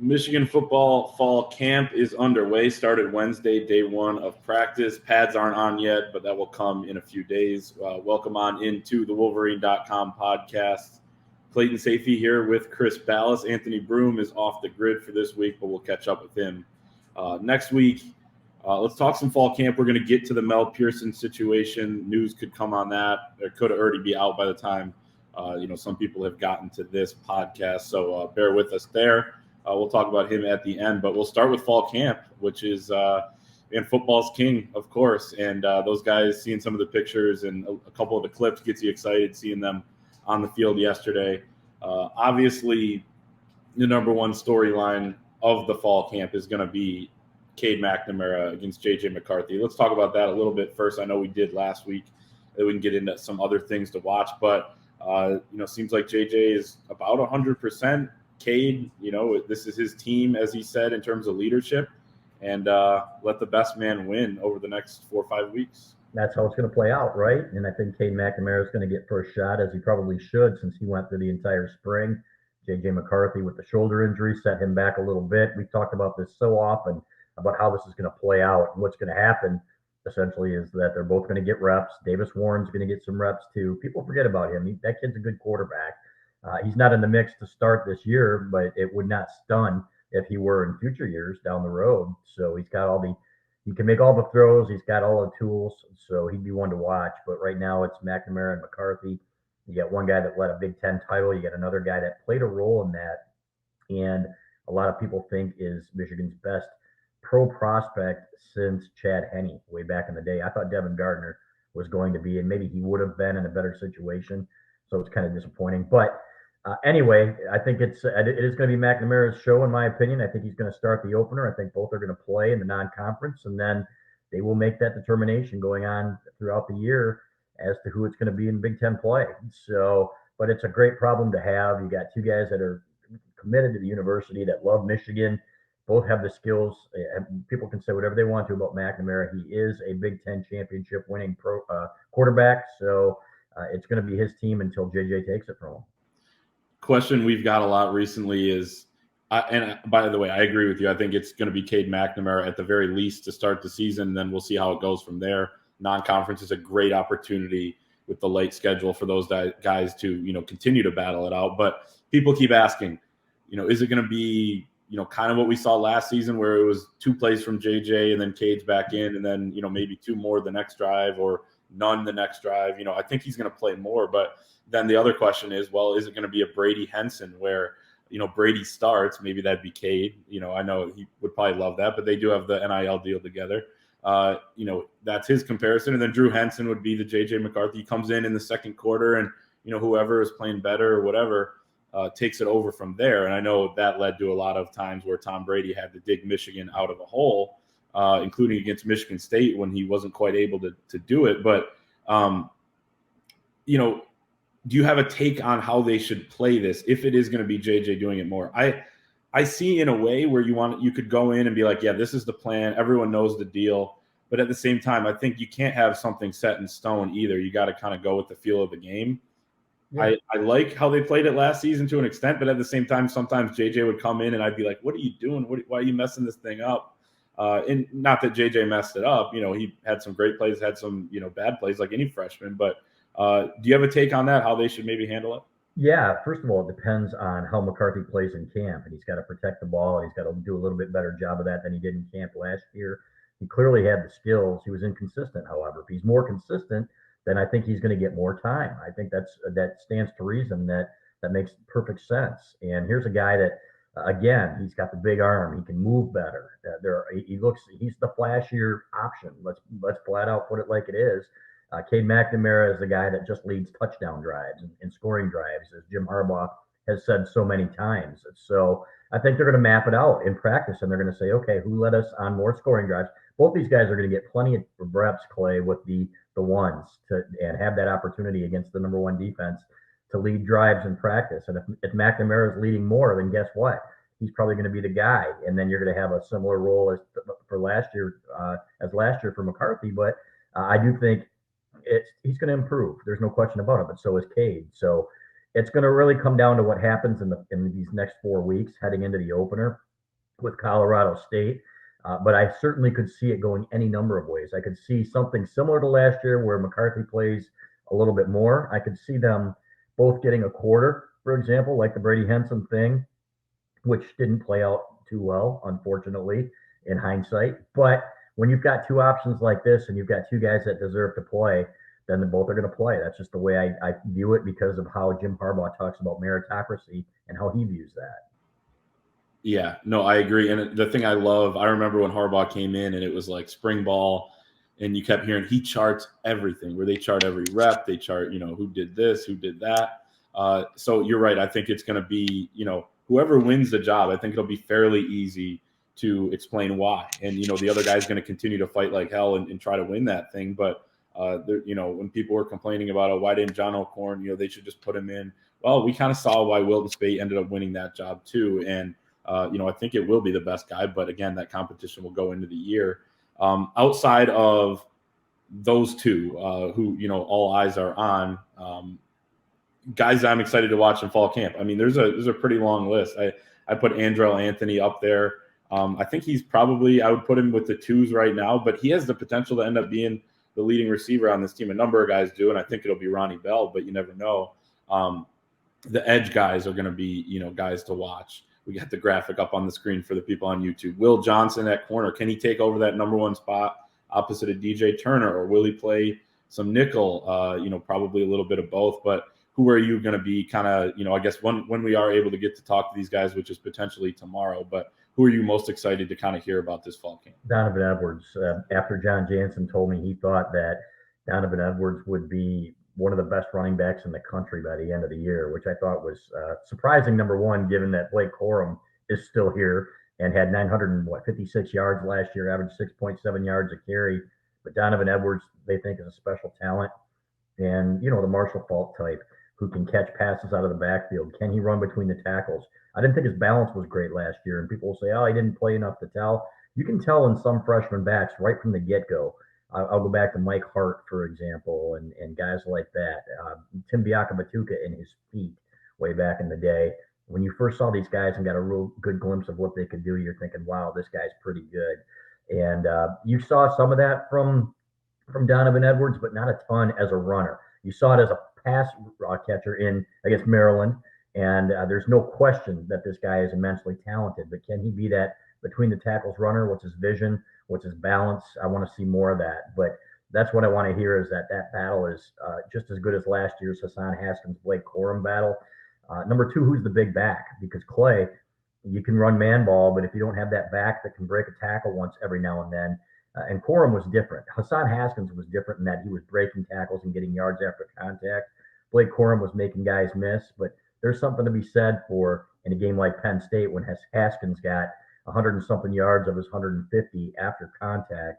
Michigan football fall camp is underway. Started Wednesday, day one of practice. Pads aren't on yet, but that will come in a few days. Welcome on into the Wolverine.com podcast. Clayton Safey here with Chris Ballas. Anthony Broom is off the grid for this week, but we'll catch up with him next week. Let's talk some fall camp. We're going to get to the Mel Pearson situation. News could come on that. There could already be out by the time some people have gotten to this podcast. So bear with us there. We'll talk about him at the end, but we'll start with fall camp, which is football's king, of course. And those guys, seeing some of the pictures and a couple of the clips gets you excited, seeing them on the field yesterday. Obviously, the number one storyline of the fall camp is going to be Cade McNamara against J.J. McCarthy. Let's talk about that a little bit first. I know we did last week. We can get into some other things to watch, but seems like J.J. is about 100%. Cade, this is his team, as he said, in terms of leadership, and let the best man win over the next 4 or 5 weeks. That's how it's going to play out, right? And I think Cade McNamara is going to get first shot, as he probably should, since he went through the entire spring. J.J. McCarthy with the shoulder injury set him back a little bit. We've talked about this so often, about how this is going to play out. And what's going to happen, essentially, is that they're both going to get reps. Davis Warren's going to get some reps, too. People forget about him. That kid's a good quarterback. He's not in the mix to start this year, but it would not stun if he were in future years down the road. So he's got he can make all the throws. He's got all the tools. So he'd be one to watch. But right now it's McNamara and McCarthy. You got one guy that led a Big Ten title. You got another guy that played a role in that. And a lot of people think is Michigan's best pro prospect since Chad Henne way back in the day. I thought Devin Gardner was going to be, and maybe he would have been in a better situation. So it's kind of disappointing. But anyway, I think it is going to be McNamara's show, in my opinion. I think he's going to start the opener. I think both are going to play in the non-conference, and then they will make that determination going on throughout the year as to who it's going to be in Big Ten play. So, but it's a great problem to have. You got two guys that are committed to the university, that love Michigan, both have the skills. People can say whatever they want to about McNamara. He is a Big Ten championship winning quarterback, so it's going to be his team until JJ takes it from him. Question we've got a lot recently is, and by the way, I agree with you. I think it's going to be Cade McNamara at the very least to start the season. Then we'll see how it goes from there. Non-conference is a great opportunity with the late schedule for those guys to, continue to battle it out. But people keep asking, is it going to be, kind of what we saw last season where it was 2 plays from JJ and then Cade's back in and then, maybe 2 more the next drive or none the next drive. I think he's going to play more. But then the other question is, well, is it going to be a Brady Henson where, Brady starts? Maybe that'd be Cade. I know he would probably love that, but they do have the NIL deal together. That's his comparison. And then Drew Henson would be the J.J. McCarthy. He comes in the second quarter and, whoever is playing better or whatever takes it over from there. And I know that led to a lot of times where Tom Brady had to dig Michigan out of a hole, including against Michigan State when he wasn't quite able to do it. But, do you have a take on how they should play this if it is going to be JJ doing it more? I see in a way where you could go in and be like, yeah, this is the plan. Everyone knows the deal. But at the same time, I think you can't have something set in stone either. You got to kind of go with the feel of the game. Yeah. I like how they played it last season to an extent, but at the same time, sometimes JJ would come in and I'd be like, what are you doing? Why are you messing this thing up? And not that JJ messed it up. He had some great plays, had some, bad plays like any freshman. But do you have a take on that, how they should maybe handle it? Yeah, first of all, it depends on how McCarthy plays in camp, and he's got to protect the ball, and he's got to do a little bit better job of that than he did in camp last year. He clearly had the skills. He was inconsistent, however. If he's more consistent, then I think he's going to get more time. I think that stands to reason. That makes perfect sense. And here's a guy that, again, he's got the big arm. He can move better. He's the flashier option. Let's flat out put it like it is. Cade McNamara is the guy that just leads touchdown drives and scoring drives, as Jim Harbaugh has said so many times. So I think they're going to map it out in practice, and they're going to say, okay, who led us on more scoring drives? Both these guys are going to get plenty of reps, Clay, with the ones and have that opportunity against the number one defense to lead drives in practice. And if McNamara is leading more, then guess what? He's probably going to be the guy. And then you're going to have a similar role as last year for McCarthy. But I do think he's going to improve. There's no question about it. But so is Cade. So it's going to really come down to what happens in these next 4 weeks heading into the opener. with Colorado State. But I certainly could see it going any number of ways. I could see something similar to last year where McCarthy plays a little bit more. I could see them both getting a quarter, for example, like the Brady Henson thing, which didn't play out too well, unfortunately, in hindsight. But when you've got two options like this and you've got two guys that deserve to play, then the both are going to play. That's just the way I view it because of how Jim Harbaugh talks about meritocracy and how he views that. Yeah, no, I agree. And the thing I love, I remember when Harbaugh came in and it was like spring ball, and you kept hearing he charts everything, where they chart every rep, they chart, who did this, who did that. So you're right. I think it's going to be, whoever wins the job, I think it'll be fairly easy to explain why. And, the other guy's going to continue to fight like hell and try to win that thing. But, when people were complaining about, why didn't John O'Korn, they should just put him in. Well, we kind of saw why Wilton Speight ended up winning that job too. And, I think it will be the best guy. But again, that competition will go into the year. Outside of those two, who, all eyes are on, guys I'm excited to watch in fall camp. I mean, there's a pretty long list. I put Andrell Anthony up there. I think he's probably, I would put him with the twos right now, but he has the potential to end up being the leading receiver on this team. A number of guys do, and I think it'll be Ronnie Bell, but you never know. The edge guys are going to be, guys to watch. We got the graphic up on the screen for the people on YouTube. Will Johnson at corner. Can he take over that number one spot opposite of DJ Turner, or will he play some nickel? Probably a little bit of both. But who are you going to be kind of, I guess when we are able to get to talk to these guys, which is potentially tomorrow, but who are you most excited to kind of hear about this fall camp? Donovan Edwards. After John Jansen told me he thought that Donovan Edwards would be one of the best running backs in the country by the end of the year, which I thought was surprising, number one, given that Blake Corum is still here and had 956 yards last year, averaged 6.7 yards a carry. But Donovan Edwards, they think, is a special talent. And, the Marshall Faulk type who can catch passes out of the backfield. Can he run between the tackles? I didn't think his balance was great last year. And people will say, oh, he didn't play enough to tell. You can tell in some freshman backs right from the get-go. I'll go back to Mike Hart, for example, and guys like that. Tim Biakabatuka and his feet way back in the day. When you first saw these guys and got a real good glimpse of what they could do, you're thinking, wow, this guy's pretty good. And you saw some of that from Donovan Edwards, but not a ton as a runner. You saw it as a pass catcher in, I guess, Maryland. And there's no question that this guy is immensely talented. But can he be that between the tackles runner? What's his vision? What's his balance? I want to see more of that. But that's what I want to hear, is that battle is just as good as last year's Hassan Haskins-Blake Corum battle. Number two, who's the big back? Because Clay, you can run man ball, but if you don't have that back that can break a tackle once every now and then, and Corum was different. Hassan Haskins was different in that he was breaking tackles and getting yards after contact. Blake Corum was making guys miss, but there's something to be said for in a game like Penn State when Haskins got 100 and something yards of his 150 after contact.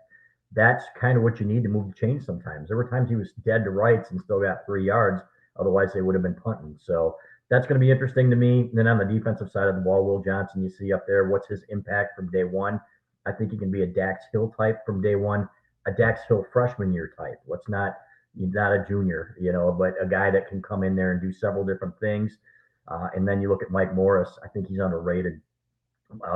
That's kind of what you need to move the chain sometimes. There were times he was dead to rights and still got 3 yards. Otherwise, they would have been punting. So that's going to be interesting to me. And then on the defensive side of the ball, Will Johnson, you see up there, what's his impact from day one? I think he can be a Dax Hill type from day one, a Dax Hill freshman year type. He's not a junior, but a guy that can come in there and do several different things. And then you look at Mike Morris. I think he's underrated.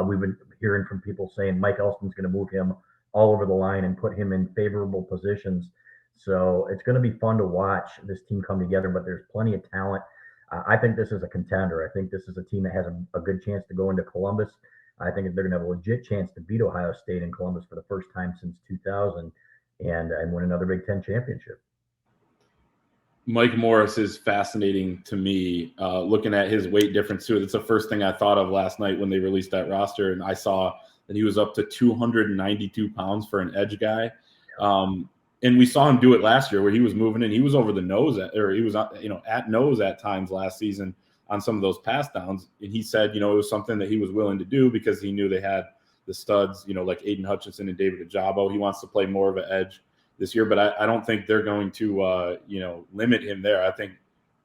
We've been hearing from people saying Mike Elston's going to move him all over the line and put him in favorable positions. So it's going to be fun to watch this team come together, but there's plenty of talent. I think this is a contender. I think this is a team that has a good chance to go into Columbus. I think they're going to have a legit chance to beat Ohio State in Columbus for the first time since 2000 and win another Big Ten championship. Mike Morris is fascinating to me, looking at his weight difference too. That's the first thing I thought of last night when they released that roster, and I saw that he was up to 292 pounds for an edge guy. And we saw him do it last year where he was moving in. He was over the nose, he was at nose at times last season on some of those pass downs. And he said, it was something that he was willing to do because he knew they had the studs, like Aiden Hutchinson and David Ajabo. He wants to play more of an edge this year, but I don't think they're going to, limit him there. I think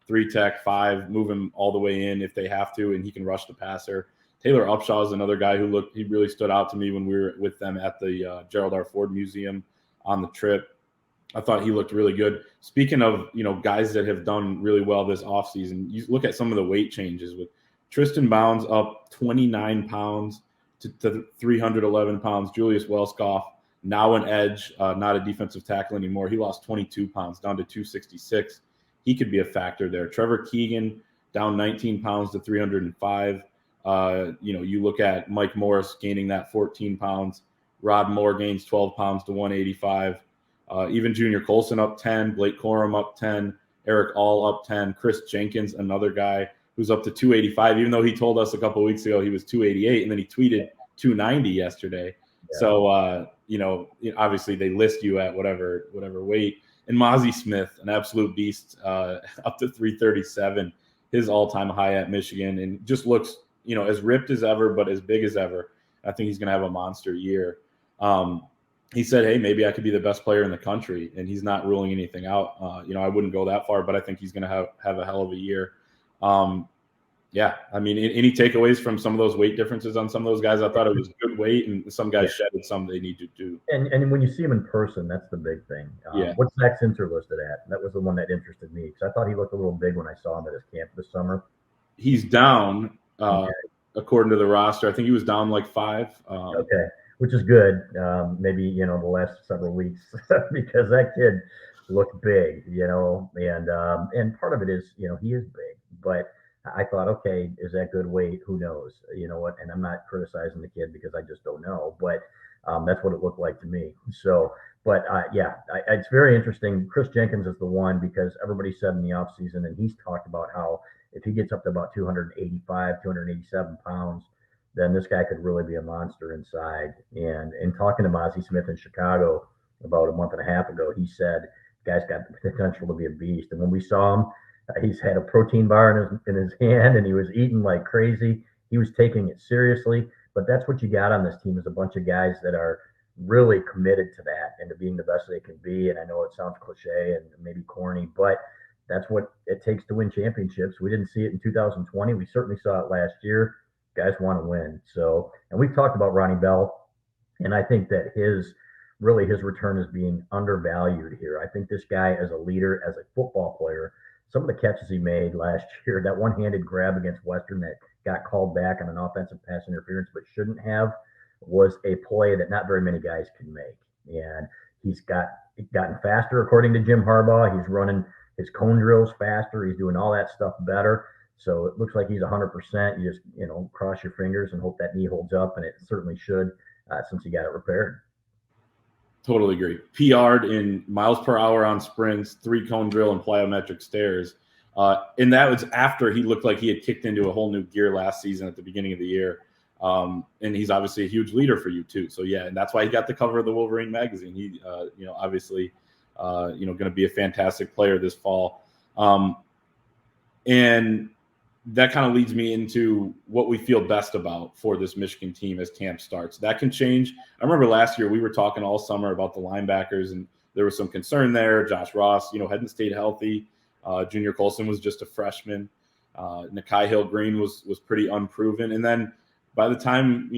3 tech, 5, move him all the way in if they have to, and he can rush the passer. Taylor Upshaw is another guy he really stood out to me when we were with them at the Gerald R. Ford Museum on the trip. I thought he looked really good. Speaking of, guys that have done really well this offseason, you look at some of the weight changes with Tristan Bounds up 29 pounds, to 311 pounds. Julius Welskoff, now an edge, not a defensive tackle anymore. He lost 22 pounds down to 266. He could be a factor there. Trevor Keegan down 19 pounds to 305. You look at Mike Morris gaining that 14 pounds. Rod Moore gains 12 pounds to 185. Even Junior Colson up 10. Blake Corum up 10. Eric All up 10. Chris Jenkins, another guy who's up to 285, even though he told us a couple of weeks ago he was 288, and then he tweeted 290 yesterday. Yeah. So, obviously they list you at whatever weight. And Mozzie Smith, an absolute beast, up to 337, his all-time high at Michigan, and just looks, as ripped as ever, but as big as ever. I think he's going to have a monster year. He said, hey, maybe I could be the best player in the country, and he's not ruling anything out. I wouldn't go that far, but I think he's going to have a hell of a year. Any takeaways from some of those weight differences on some of those guys? I thought it was good weight, and some guys shedded some they need to do. And when you see him in person, that's the big thing. What's Zach Sinter listed at? That was the one that interested me, because I thought he looked a little big when I saw him at his camp this summer. He's down, according to the roster. I think he was down like 5. Okay, which is good. Maybe, the last several weeks, because that kid looked big, and part of it is, he is big, but I thought, okay, is that good weight? Who knows? You know what? And I'm not criticizing the kid because I just don't know, but that's what it looked like to me. So, but it's very interesting. Chris Jenkins is the one, because everybody said in the offseason, and he's talked about how if he gets up to about 285, 287 pounds, then this guy could really be a monster inside. And in talking to Mozzie Smith in Chicago about a month and a half ago, he said, guy's got the potential to be a beast. And when we saw him, he's had a protein bar in his hand, and he was eating like crazy. He was taking it seriously. But that's what you got on this team, is a bunch of guys that are really committed to that and to being the best they can be. And I know it sounds cliche and maybe corny, but that's what it takes to win championships. We didn't see it in 2020. We certainly saw it last year. Guys want to win. So, and we've talked about Ronnie Bell, and I think that his return is being undervalued here. I think this guy, as a leader, as a football player, some of the catches he made last year, that one-handed grab against Western that got called back on an offensive pass interference but shouldn't have, was a play that not very many guys can make. And he's gotten faster, according to Jim Harbaugh. He's running his cone drills faster. He's doing all that stuff better. So it looks like he's 100%. You just, cross your fingers and hope that knee holds up, and it certainly should, since he got it repaired. Totally agree. PR'd in miles per hour on sprints, 3 cone drill, and plyometric stairs. And that was after he looked like he had kicked into a whole new gear last season at the beginning of the year. And he's obviously a huge leader for you too. So yeah, and that's why he got the cover of the Wolverine magazine. He, obviously, going to be a fantastic player this fall. And that kind of leads me into what we feel best about for this Michigan team as camp starts. That can change. I remember last year we were talking all summer about the linebackers, and there was some concern there. Josh Ross, hadn't stayed healthy. Junior Colson was just a freshman. Nakai Hill-Green was pretty unproven. And then by the time,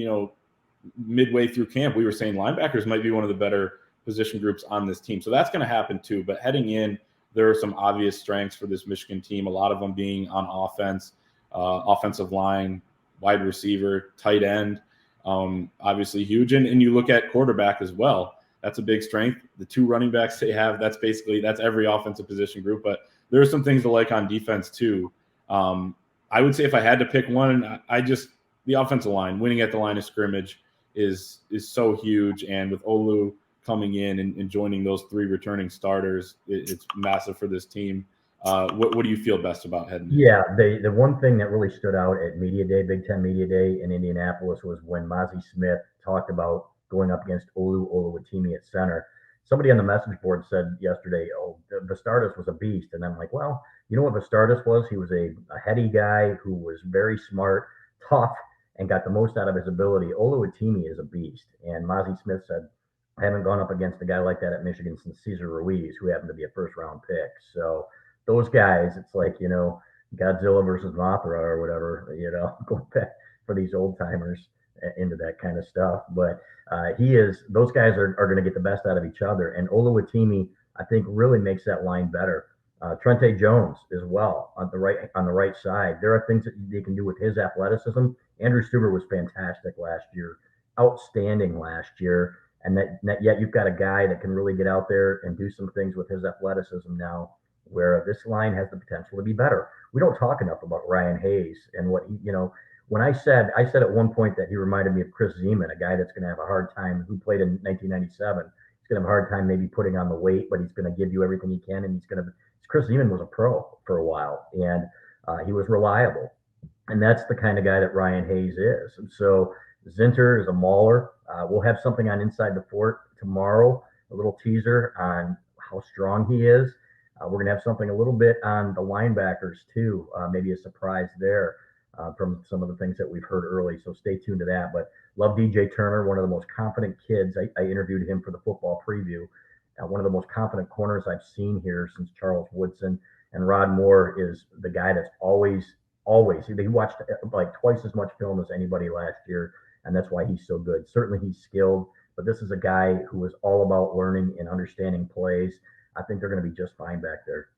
midway through camp, we were saying linebackers might be one of the better position groups on this team. So that's going to happen too. But heading in, there are some obvious strengths for this Michigan team, a lot of them being on offense, offensive line, wide receiver, tight end, obviously huge. And you look at quarterback as well. That's a big strength. The 2 running backs they have, that's every offensive position group. But there are some things to like on defense too. I would say if I had to pick one, the offensive line, winning at the line of scrimmage is so huge. And with Olu coming in and joining those 3 returning starters, it's massive for this team. What do you feel best about heading? Yeah, the one thing that really stood out at Media Day, Big Ten Media Day in Indianapolis, was when Mozzie Smith talked about going up against Oluwatimi at center. Somebody on the message board said yesterday, Vastardis was a beast. And I'm like, well, you know what Vastardis was? He was a heady guy who was very smart, tough, and got the most out of his ability. Oluwatimi is a beast. And Mozzie Smith said, I haven't gone up against a guy like that at Michigan since Cesar Ruiz, who happened to be a first-round pick. So those guys, it's like, Godzilla versus Mothra or whatever, going back for these old-timers into that kind of stuff. But those guys are going to get the best out of each other. And Oluwatimi, I think, really makes that line better. Trente Jones as well on the right side. There are things that they can do with his athleticism. Andrew Stuber was fantastic last year, outstanding last year, and that yet you've got a guy that can really get out there and do some things with his athleticism now. Where this line has the potential to be better. We don't talk enough about Ryan Hayes and what he, when I said at one point that he reminded me of Chris Zeman, a guy that's going to have a hard time who played in 1997. He's going to have a hard time maybe putting on the weight, but he's going to give you everything he can, and he's going to. Chris Zeman was a pro for a while, and he was reliable, and that's the kind of guy that Ryan Hayes is. And so Zinter is a mauler. We'll have something on Inside the Fort tomorrow, a little teaser on how strong he is. We're going to have something a little bit on the linebackers too, maybe a surprise there from some of the things that we've heard early. So stay tuned to that. But love DJ Turner, one of the most confident kids. I interviewed him for the football preview. One of the most confident corners I've seen here since Charles Woodson. And Rod Moore is the guy that's always, he watched like twice as much film as anybody last year. And that's why he's so good. Certainly he's skilled, but this is a guy who is all about learning and understanding plays. I think they're going to be just fine back there.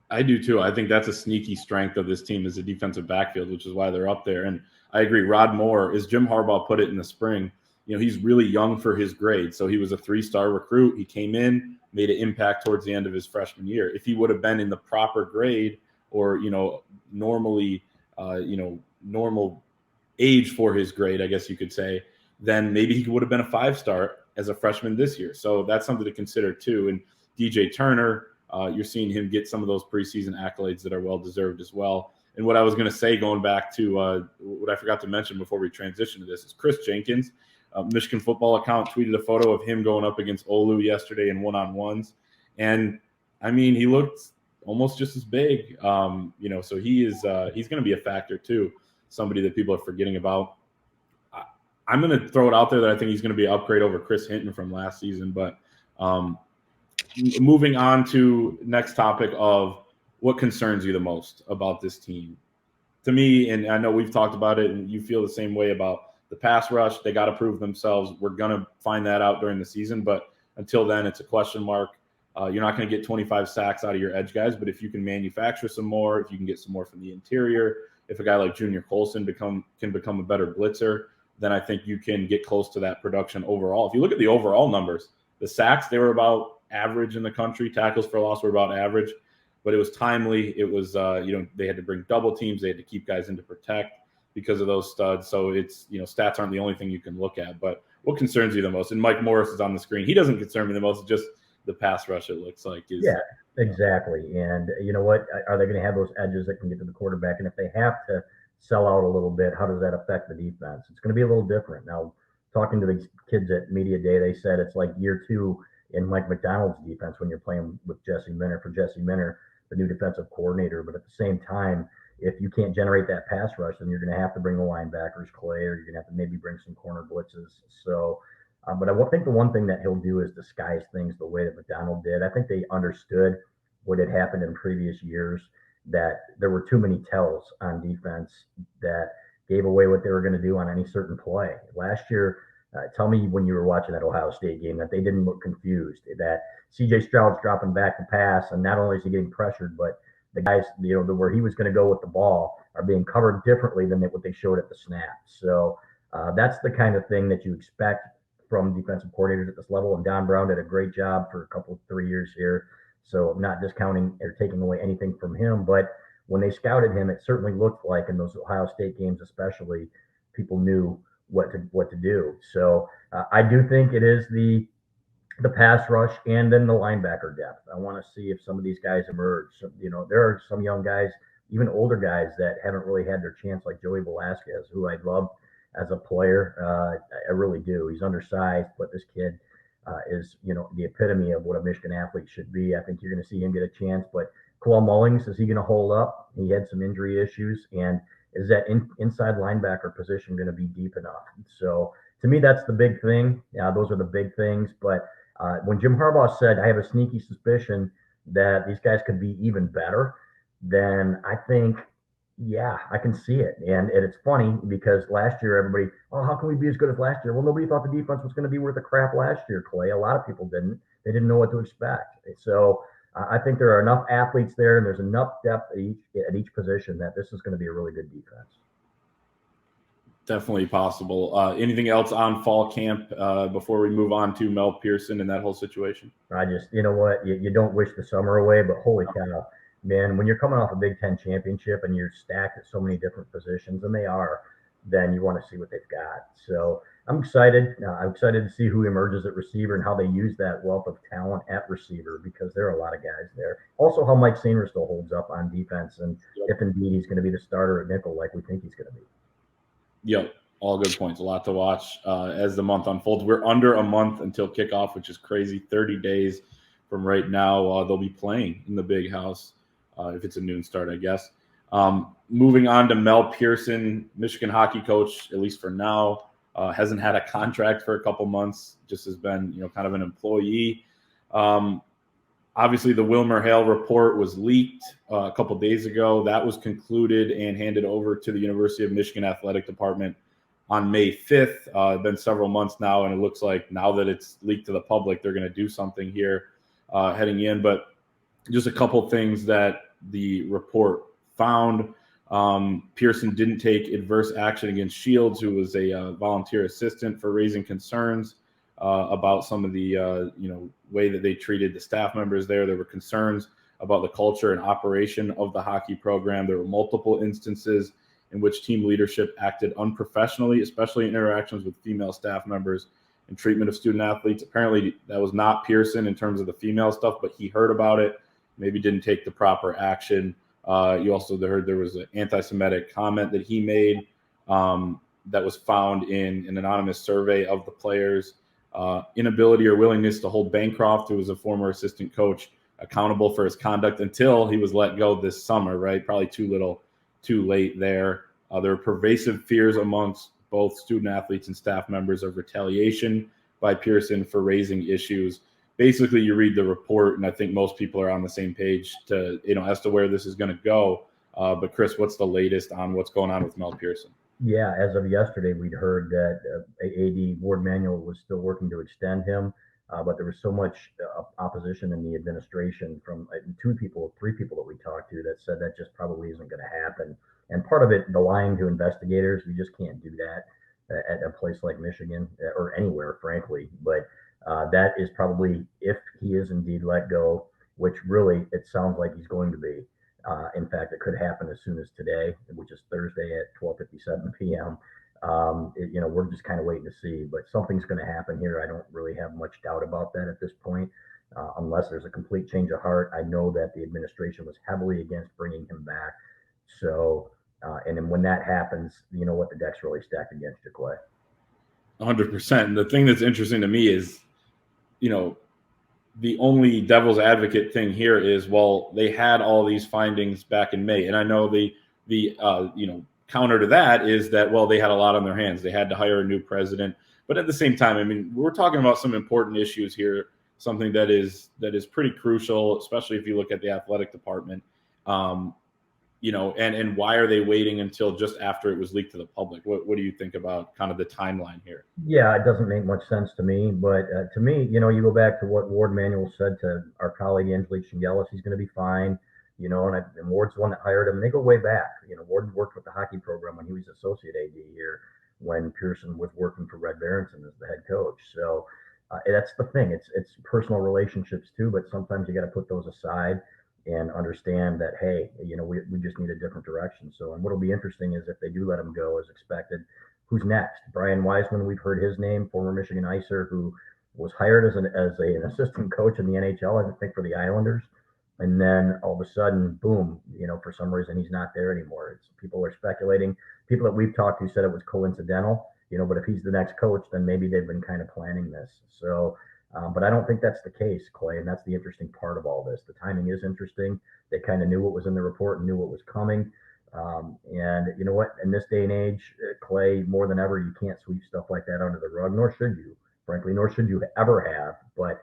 I do too. I think that's a sneaky strength of this team is the defensive backfield, which is why they're up there. And I agree. Rod Moore, as Jim Harbaugh put it in the spring, he's really young for his grade. So he was a 3-star recruit. He came in, made an impact towards the end of his freshman year. If he would have been in the proper grade or, normally, normal age for his grade, I guess you could say, then maybe he would have been a 5-star as a freshman this year. So that's something to consider too. And DJ Turner, you're seeing him get some of those preseason accolades that are well-deserved as well. And what I was going to say, going back to what I forgot to mention before we transition to this, is Chris Jenkins, Michigan football account, tweeted a photo of him going up against Olu yesterday in one-on-ones. And, I mean, he looked almost just as big, so he's going to be a factor too, somebody that people are forgetting about. I'm going to throw it out there that I think he's going to be an upgrade over Chris Hinton from last season, but moving on to next topic of what concerns you the most about this team. To me, and I know we've talked about it, and you feel the same way about the pass rush. They got to prove themselves. We're going to find that out during the season, but until then, it's a question mark. You're not going to get 25 sacks out of your edge guys, but if you can manufacture some more, if you can get some more from the interior, if a guy like Junior Colson can become a better blitzer, then I think you can get close to that production overall. If you look at the overall numbers, the sacks, they were about average in the country. Tackles for loss were about average, but it was timely. It was, they had to bring double teams. They had to keep guys in to protect because of those studs. So it's, stats aren't the only thing you can look at, but what concerns you the most? And Mike Morris is on the screen. He doesn't concern me the most. It's just the pass rush, it looks like. Yeah, exactly. And you know what? Are they going to have those edges that can get to the quarterback? And if they have to sell out a little bit, how does that affect the defense? It's going to be a little different. Now, talking to the kids at Media Day, they said it's like year 2 in Mike McDonald's defense when you're playing with Jesse Minter, the new defensive coordinator. But at the same time, if you can't generate that pass rush, then you're going to have to bring the linebackers, Clay, or you're going to have to maybe bring some corner blitzes. So, but I think the one thing that he'll do is disguise things the way that McDonald did. I think they understood what had happened in previous years, that there were too many tells on defense that gave away what they were going to do on any certain play. Last year, tell me when you were watching that Ohio State game that they didn't look confused, that C.J. Stroud's dropping back to pass, and not only is he getting pressured, but the guys, where he was going to go with the ball are being covered differently than what they showed at the snap. So that's the kind of thing that you expect from defensive coordinators at this level. And Don Brown did a great job for 3 years here. So I'm not discounting or taking away anything from him, but when they scouted him, it certainly looked like in those Ohio State games, especially, people knew what to do. So I do think it is the pass rush and then the linebacker depth. I want to see if some of these guys emerge. So, there are some young guys, even older guys, that haven't really had their chance, like Joey Velasquez, who I love as a player. I really do. He's undersized, but this kid is, the epitome of what a Michigan athlete should be. I think you're going to see him get a chance. But Kowal Mullings, is he going to hold up? He had some injury issues. And is that inside linebacker position going to be deep enough? So to me, that's the big thing. Those are the big things. But when Jim Harbaugh said, I have a sneaky suspicion that these guys could be even better, then I think, yeah, I can see it. And it's funny because last year everybody, how can we be as good as last year? Well, nobody thought the defense was going to be worth a crap last year, Clay. A lot of people didn't. They didn't know what to expect. So I think there are enough athletes there, and there's enough depth at each position that this is going to be a really good defense. Definitely possible. Anything else on fall camp before we move on to Mel Pearson and that whole situation? I just, you know what, you don't wish the summer away, but holy cow, man, when you're coming off a Big Ten championship and you're stacked at so many different positions, and they are, then you want to see what they've got. So I'm excited. I'm excited to see who emerges at receiver and how they use that wealth of talent at receiver, because there are a lot of guys there. Also, how Mike Sainristil holds up on defense, and if indeed he's going to be the starter at nickel like we think he's going to be. Yep, all good points. A lot to watch as the month unfolds. We're under a month until kickoff, which is crazy. 30 days from right now, they'll be playing in the Big House if it's a noon start, I guess. Moving on to Mel Pearson, Michigan hockey coach, at least for now, hasn't had a contract for a couple months, just has been, kind of an employee. Obviously, the Wilmer Hale report was leaked a couple days ago. That was concluded and handed over to the University of Michigan Athletic Department on May 5th. It's been several months now, and it looks like now that it's leaked to the public, they're going to do something here heading in. But just a couple things that the report found. Pearson didn't take adverse action against Shields, who was a volunteer assistant, for raising concerns about some of the way that they treated the staff members there. There were concerns about the culture and operation of the hockey program. There were multiple instances in which team leadership acted unprofessionally, especially in interactions with female staff members and treatment of student athletes. Apparently that was not Pearson in terms of the female stuff, but he heard about it, maybe didn't take the proper action. You also heard there was an anti-Semitic comment that he made that was found in an anonymous survey of the players. Inability or willingness to hold Bancroft, who was a former assistant coach, accountable for his conduct until he was let go this summer, right? Probably too late there. There are pervasive fears amongst both student athletes and staff members of retaliation by Pearson for raising issues. Basically, you read the report, and I think most people are on the same page as to where this is going to go. But Chris, what's the latest on what's going on with Mel Pearson? Yeah, as of yesterday, we'd heard that AD Ward Manuel was still working to extend him, but there was so much opposition in the administration from three people that we talked to that said that just probably isn't going to happen. And part of it, the lying to investigators, you just can't do that at a place like Michigan or anywhere, frankly. But that is probably, if he is indeed let go, which really it sounds like he's going to be. In fact, it could happen as soon as today, which is Thursday at 12:57 p.m. We're just kind of waiting to see, but something's going to happen here. I don't really have much doubt about that at this point, unless there's a complete change of heart. I know that the administration was heavily against bringing him back. So, and then when that happens, you know what, the deck's really stacked against you, Clay. 100%. And the thing that's interesting to me is, the only devil's advocate thing here is, well, they had all these findings back in May. And I know the counter to that is that, well, they had a lot on their hands. They had to hire a new president. But at the same time, I mean, we're talking about some important issues here, something that is pretty crucial, especially if you look at the athletic department. And why are they waiting until just after it was leaked to the public? What do you think about kind of the timeline here? Yeah, it doesn't make much sense to me. But to me, you go back to what Ward Manuel said to our colleague Angelique Shingelis, he's going to be fine. And Ward's the one that hired him. And they go way back. Ward worked with the hockey program when he was associate AD here, when Pearson was working for Red Berenson as the head coach. So that's the thing. It's personal relationships too, but sometimes you got to put those aside and understand that, hey, we just need a different direction. So, and what'll be interesting is if they do let him go as expected, who's next? Brian Wiseman, we've heard his name, former Michigan Icer, who was hired as an assistant coach in the NHL, I think, for the Islanders. And then all of a sudden, boom, for some reason he's not there anymore. People are speculating. People that we've talked to said it was coincidental, but if he's the next coach, then maybe they've been kind of planning this. So, but I don't think that's the case, Clay, and that's the interesting part of all this. The timing is interesting. They kind of knew what was in the report and knew what was coming. And you know what? In this day and age, Clay, more than ever, you can't sweep stuff like that under the rug, nor should you, frankly, nor should you ever have. But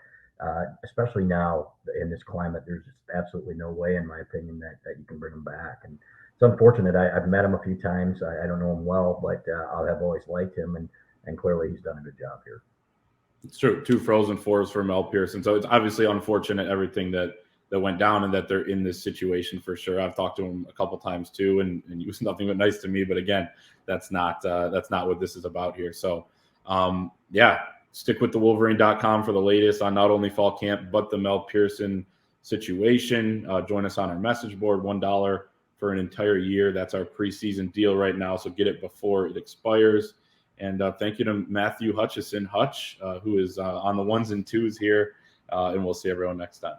especially now in this climate, there's just absolutely no way, in my opinion, that you can bring him back. And it's unfortunate. I've met him a few times. I don't know him well, but I've always liked him, and clearly he's done a good job here. It's true. 2 Frozen Fours for Mel Pearson. So it's obviously unfortunate, everything that that went down and that they're in this situation for sure. I've talked to him a couple times too, and he was nothing but nice to me. But again, that's not what this is about here. So yeah, stick with the Wolverine.com for the latest on not only fall camp, but the Mel Pearson situation. Join us on our message board, $1 for an entire year. That's our preseason deal right now. So get it before it expires. And thank you to Matthew Hutchison, Hutch, who is on the ones and twos here. And we'll see everyone next time.